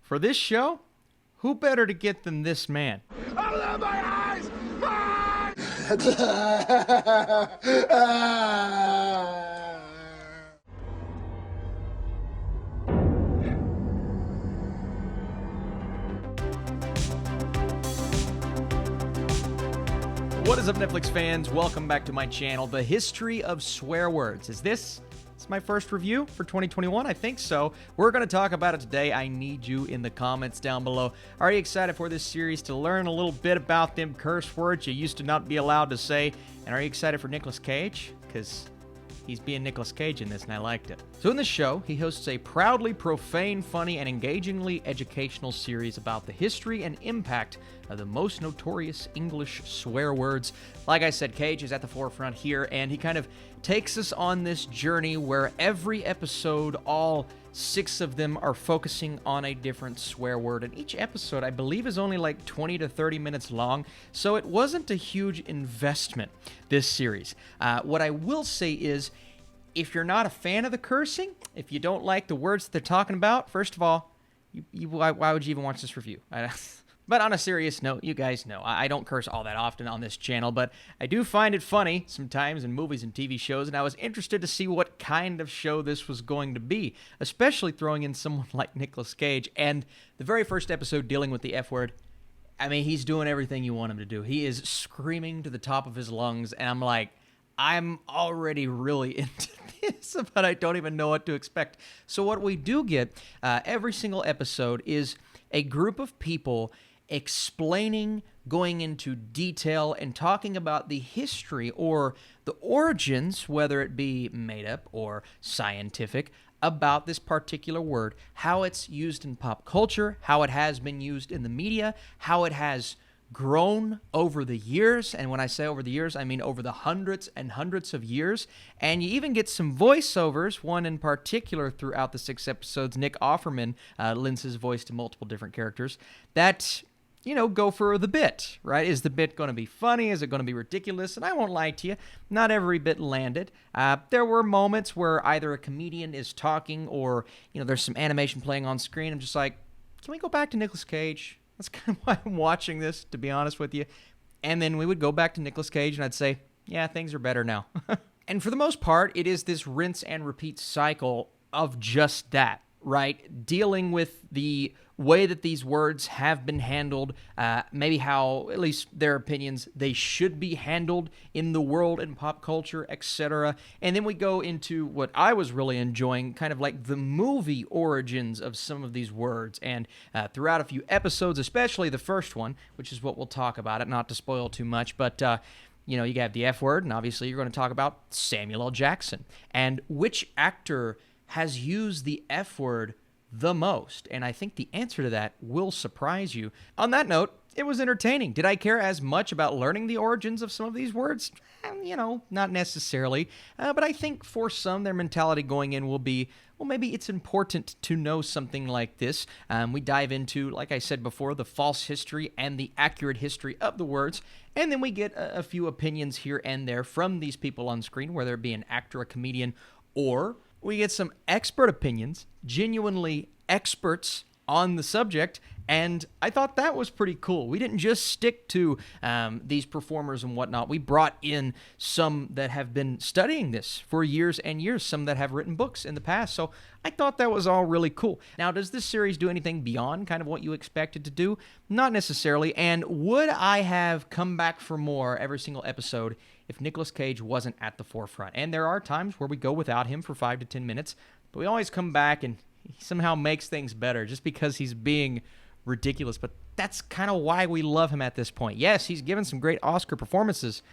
For this show, who better to get than this man? Open my eyes! My What is up, Netflix fans? Welcome back to my channel, The History of Swear Words. It's my first review for 2021? I think so. We're going to talk about it today. I need you in the comments down below. Are you excited for this series to learn a little bit about them curse words you used to not be allowed to say? And are you excited for Nicolas Cage? Because he's being Nicolas Cage in this, and I liked it. So in this show, he hosts a proudly profane, funny, and engagingly educational series about the history and impact of the most notorious English swear words. Like I said, Cage is at the forefront here, and he kind of takes us on this journey where every episode, all 6 of them, are focusing on a different swear word. And each episode, I believe, is only like 20 to 30 minutes long, so it wasn't a huge investment, this series. What I will say is, if you're not a fan of the cursing, if you don't like the words that they're talking about, first of all, why would you even watch this review? But on a serious note, you guys know, I don't curse all that often on this channel, but I do find it funny sometimes in movies and TV shows, and I was interested to see what kind of show this was going to be, especially throwing in someone like Nicolas Cage. And the very first episode dealing with the F word, I mean, he's doing everything you want him to do. He is screaming to the top of his lungs, and I'm like, I'm already really into this, but I don't even know what to expect. So what we do get every single episode is a group of people explaining, going into detail, and talking about the history or the origins, whether it be made up or scientific, about this particular word, how it's used in pop culture, how it has been used in the media, how it has grown over the years. And when I say over the years, I mean over the hundreds and hundreds of years. And you even get some voiceovers, one in particular throughout the 6 episodes. Nick Offerman lends his voice to multiple different characters that, you know, go for the bit, right? Is the bit going to be funny? Is it going to be ridiculous? And I won't lie to you, not every bit landed. There were moments where either a comedian is talking or, you know, there's some animation playing on screen. I'm just like, can we go back to Nicolas Cage? That's kind of why I'm watching this, to be honest with you. And then we would go back to Nicolas Cage, and I'd say, yeah, things are better now. And for the most part, it is this rinse and repeat cycle of just that, right? Dealing with the way that these words have been handled, maybe how, at least their opinions, they should be handled in the world and pop culture, etc. And then we go into what I was really enjoying, kind of like the movie origins of some of these words. And throughout a few episodes, especially the first one, which is what we'll talk about it, not to spoil too much, but you know, you have the F word, and obviously you're going to talk about Samuel L. Jackson and which actor has used the F word the most. And I think the answer to that will surprise you. On that note, it was entertaining. Did I care as much about learning the origins of some of these words? You know, not necessarily. But I think for some, their mentality going in will be, well, maybe it's important to know something like this. We dive into, like I said before, the false history and the accurate history of the words. And then we get a few opinions here and there from these people on screen, whether it be an actor, a comedian, or we get some expert opinions, genuinely experts on the subject, and I thought that was pretty cool. We didn't just stick to these performers and whatnot. We brought in some that have been studying this for years and years, some that have written books in the past, so I thought that was all really cool. Now, does this series do anything beyond kind of what you expected to do? Not necessarily, and would I have come back for more every single episode if Nicolas Cage wasn't at the forefront? And there are times where we go without him for 5 to 10 minutes, but we always come back and he somehow makes things better just because he's being ridiculous. But that's kind of why we love him at this point. Yes, he's given some great Oscar performances,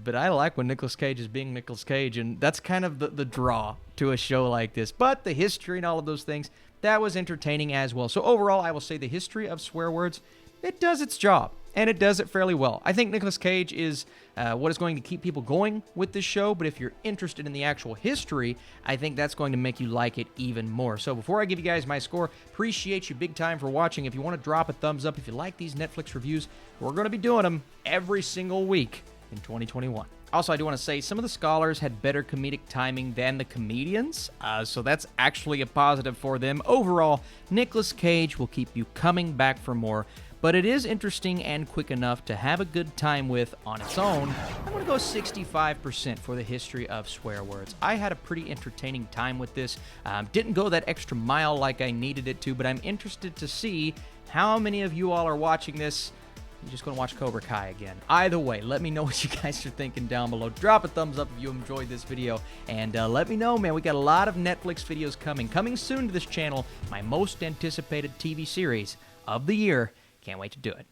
but I like when Nicolas Cage is being Nicolas Cage, and that's kind of the draw to a show like this. But the history and all of those things, that was entertaining as well. So overall, I will say the history of swear words, it does its job, and it does it fairly well. I think Nicolas Cage is what is going to keep people going with this show, but if you're interested in the actual history, I think that's going to make you like it even more. So before I give you guys my score, appreciate you big time for watching. If you want to drop a thumbs up, if you like these Netflix reviews, we're going to be doing them every single week in 2021. Also, I do want to say some of the scholars had better comedic timing than the comedians, so that's actually a positive for them. Overall, Nicolas Cage will keep you coming back for more, but it is interesting and quick enough to have a good time with on its own. I'm going to go 65% for the history of swear words. I had a pretty entertaining time with this. Didn't go that extra mile like I needed it to, but I'm interested to see how many of you all are watching this. You're just going to watch Cobra Kai again. Either way, let me know what you guys are thinking down below. Drop a thumbs up if you enjoyed this video. And let me know, man. We got a lot of Netflix videos coming. Coming soon to this channel, my most anticipated TV series of the year. Can't wait to do it.